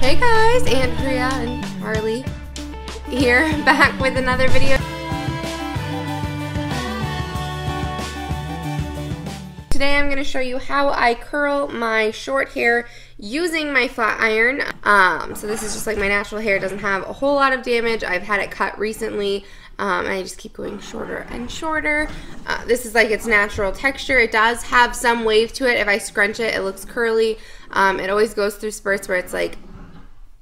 Hey guys, Andrea and Harley here, back with another video. Today I'm going to show you how I curl my short hair using my flat iron. So this is just like my natural hair. It doesn't have a whole lot of damage. I've had it cut recently. And I just keep going shorter and shorter. This is like its natural texture. It does have some wave to it. If I scrunch it, it looks curly. It always goes through spurts where it's like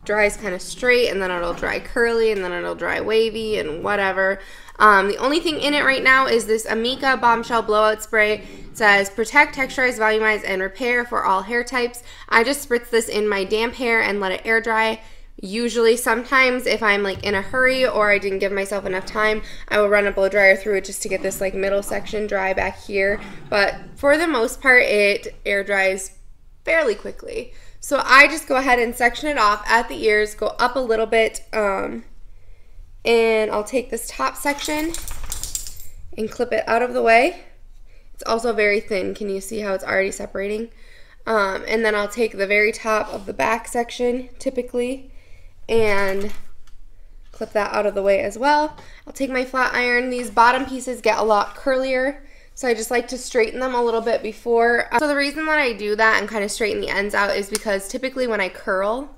dries kind of straight, and then it'll dry curly, and then it'll dry wavy, and whatever. The only thing in it right now is this Amika Bombshell Blowout Spray. It says, protect, texturize, volumize, and repair for all hair types. I just spritz this in my damp hair and let it air dry. Usually, sometimes if I'm like in a hurry or I didn't give myself enough time, I will run a blow dryer through it just to get this like middle section dry back here. But for the most part, it air dries fairly quickly. So I just go ahead and section it off at the ears, go up a little bit, and I'll take this top section and clip it out of the way. It's also very thin. Can you see how it's already separating? And then I'll take the very top of the back section, typically, and clip that out of the way as well. I'll take my flat iron. These bottom pieces get a lot curlier, so I just like to straighten them a little bit before. So the reason that I do that and kind of straighten the ends out is because typically when I curl,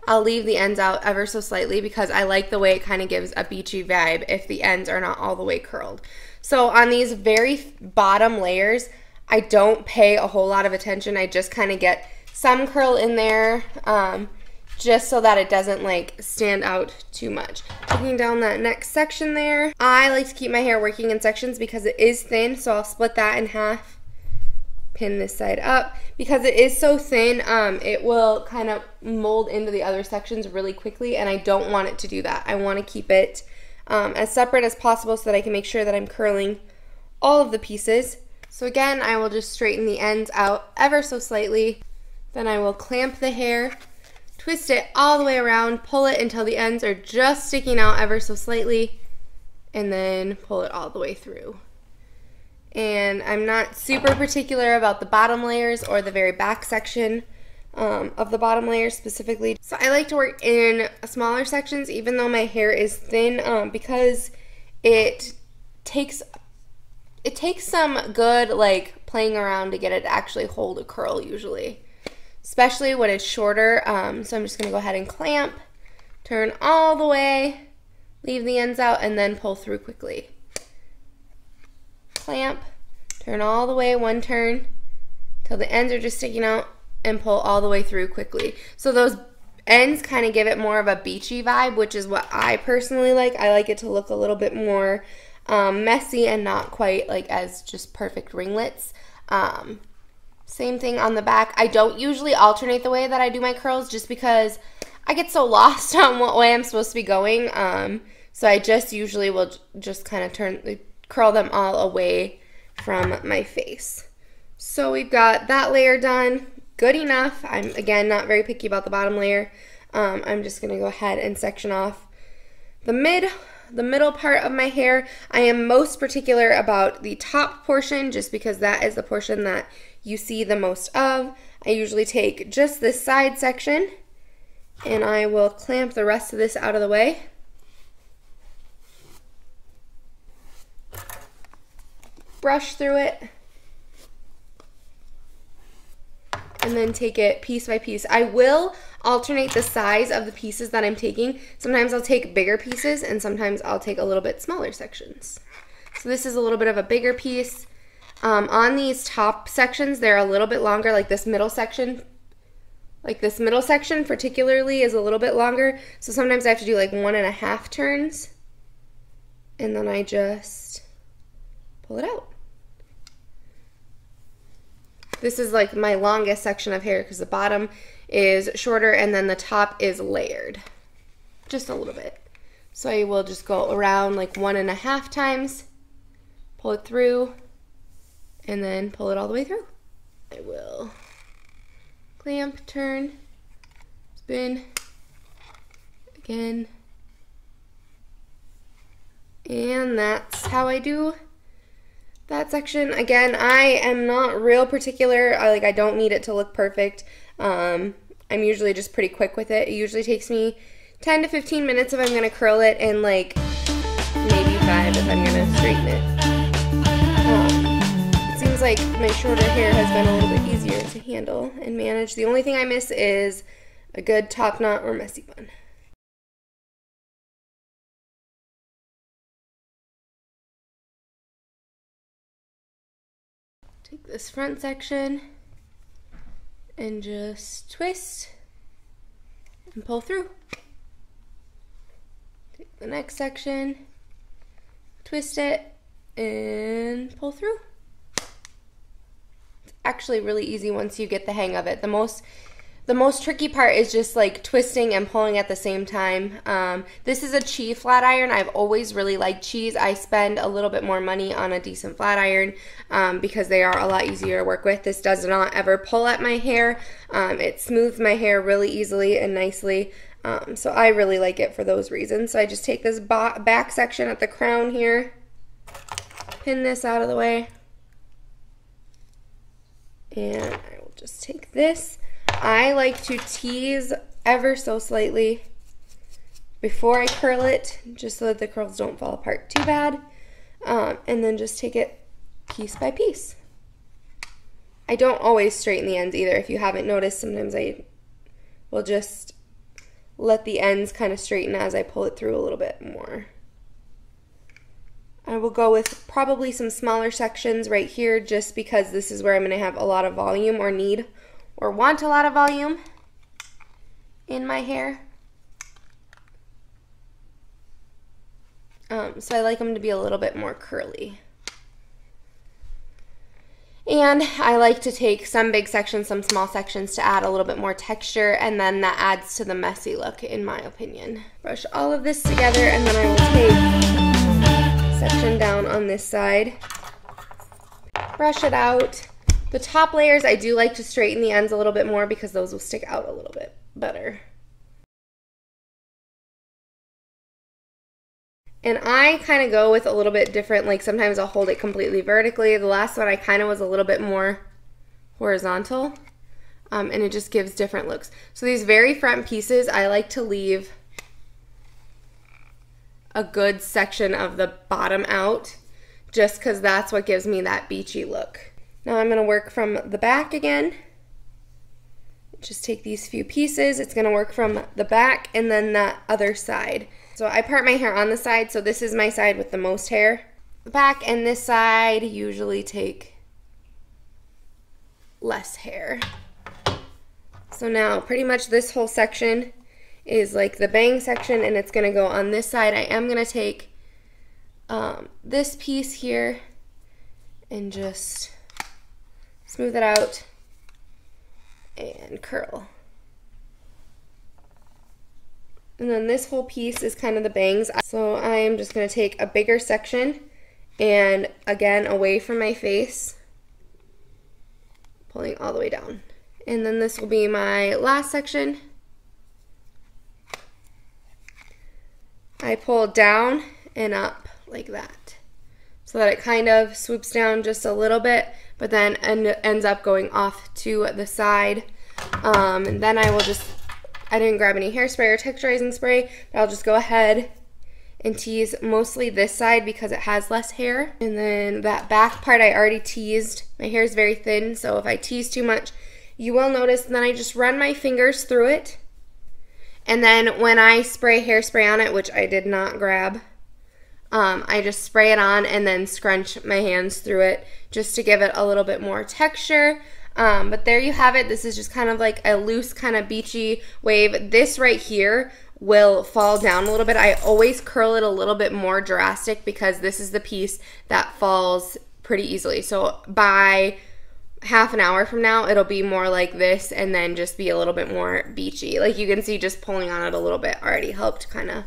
I'll leave the ends out ever so slightly because I like the way it kind of gives a beachy vibe if the ends are not all the way curled. So on these very bottom layers, I don't pay a whole lot of attention. I just kind of get some curl in there just so that it doesn't like stand out too much. Taking down that next section there. I like to keep my hair working in sections because it is thin, so I'll split that in half, pin this side up. Because it is so thin, it will kind of mold into the other sections really quickly, and I don't want it to do that. I want to keep it as separate as possible so that I can make sure that I'm curling all of the pieces. So again, I will just straighten the ends out ever so slightly. Then I will clamp the hair, twist it all the way around, pull it until the ends are just sticking out ever so slightly, and then pull it all the way through. And I'm not super particular about the bottom layers or the very back section of the bottom layers specifically. So I like to work in smaller sections even though my hair is thin because it takes some good like playing around to get it to actually hold a curl usually, especially when it's shorter. So I'm just going to go ahead and clamp, turn all the way, leave the ends out, and then pull through quickly. Clamp, turn all the way, one turn, till the ends are just sticking out, and pull all the way through quickly. So those ends kind of give it more of a beachy vibe, which is what I personally like. I like it to look a little bit more messy and not quite like as just perfect ringlets. Same thing on the back. I don't usually alternate the way that I do my curls just because I get so lost on what way I'm supposed to be going. So I just usually will just kind of curl them all away from my face. So we've got that layer done. Good enough. I'm, again, not very picky about the bottom layer. I'm just going to go ahead and section off the middle part of my hair. I am most particular about the top portion just because that is the portion that you see the most of. I usually take just this side section and I will clamp the rest of this out of the way. Brush through it. And then take it piece by piece. I will alternate the size of the pieces that I'm taking. Sometimes I'll take bigger pieces and sometimes I'll take a little bit smaller sections. So this is a little bit of a bigger piece. On these top sections, they're a little bit longer, like this middle section. Like this middle section particularly is a little bit longer. So sometimes I have to do like 1.5 turns. And then I just pull it out. This is like my longest section of hair because the bottom is shorter and then the top is layered. Just a little bit. So I will just go around like 1.5 times, pull it through, and then pull it all the way through. I will clamp, turn, spin, again. And that's how I do that section. Again, I am not real particular. I don't need it to look perfect. I'm usually just pretty quick with it. It usually takes me 10 to 15 minutes if I'm going to curl it, and like maybe 5 if I'm going to straighten it. It seems like my shorter hair has been a little bit easier to handle and manage. The only thing I miss is a good top knot or messy bun. Take this front section and just twist and pull through. Take the next section, twist it, and pull through. It's actually really easy once you get the hang of it. The most tricky part is just like twisting and pulling at the same time. This is a Chi flat iron. I've always really liked Chis. I spend a little bit more money on a decent flat iron because they are a lot easier to work with. This does not ever pull at my hair. It smooths my hair really easily and nicely. So I really like it for those reasons. So I just take this back section at the crown here, pin this out of the way, and I will just take this. I like to tease ever so slightly before I curl it, just so that the curls don't fall apart too bad, and then just take it piece by piece. I don't always straighten the ends either. If you haven't noticed, sometimes I will just let the ends kind of straighten as I pull it through a little bit more. I will go with probably some smaller sections right here, just because this is where I'm going to have a lot of volume or need or want a lot of volume in my hair. So I like them to be a little bit more curly. And I like to take some big sections, some small sections to add a little bit more texture, and then that adds to the messy look, in my opinion. Brush all of this together, and then I will take section down on this side, brush it out. The top layers, I do like to straighten the ends a little bit more because those will stick out a little bit better. And I kind of go with a little bit different, like sometimes I'll hold it completely vertically. The last one I kind of was a little bit more horizontal, and it just gives different looks. So these very front pieces, I like to leave a good section of the bottom out, just because that's what gives me that beachy look. Now I'm going to work from the back again. Just take these few pieces. It's going to work from the back and then that other side. So I part my hair on the side, so this is my side with the most hair. The back and this side usually take less hair. So now pretty much this whole section is like the bang section, and it's going to go on this side. I am going to take this piece here and just smooth it out and curl. And then this whole piece is kind of the bangs. So I am just going to take a bigger section and again away from my face, pulling all the way down. And then this will be my last section. I pull down and up like that, so that it kind of swoops down just a little bit, but then ends up going off to the side. And then I didn't grab any hairspray or texturizing spray, but I'll just go ahead and tease mostly this side because it has less hair. And then that back part I already teased. My hair is very thin, so if I tease too much, you will notice. And then I just run my fingers through it. And then when I spray hairspray on it, which I did not grab, I just spray it on and then scrunch my hands through it just to give it a little bit more texture. But there you have it. This is just kind of like a loose kind of beachy wave. This right here will fall down a little bit. I always curl it a little bit more drastic because this is the piece that falls pretty easily. So by half an hour from now, it'll be more like this and then just be a little bit more beachy. Like you can see, just pulling on it a little bit already helped kind of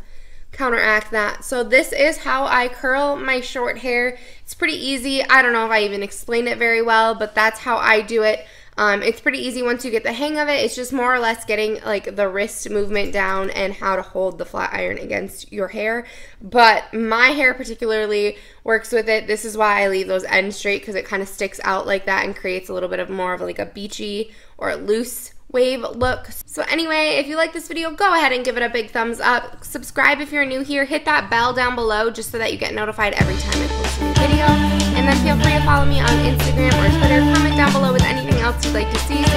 counteract that. So this is how I curl my short hair. It's pretty easy. I don't know if I even explained it very well, but that's how I do it. It's pretty easy once you get the hang of it. It's just more or less getting like the wrist movement down and how to hold the flat iron against your hair. But my hair particularly works with it. This is why I leave those ends straight, because it kind of sticks out like that and creates a little bit of more of like a beachy or a loose wave look. So anyway, if you like this video, go ahead and give it a big thumbs up. Subscribe if you're new here. Hit that bell down below just so that you get notified every time I post a new video. And then feel free to follow me on Instagram or Twitter. Comment down below with anything else you'd like to see.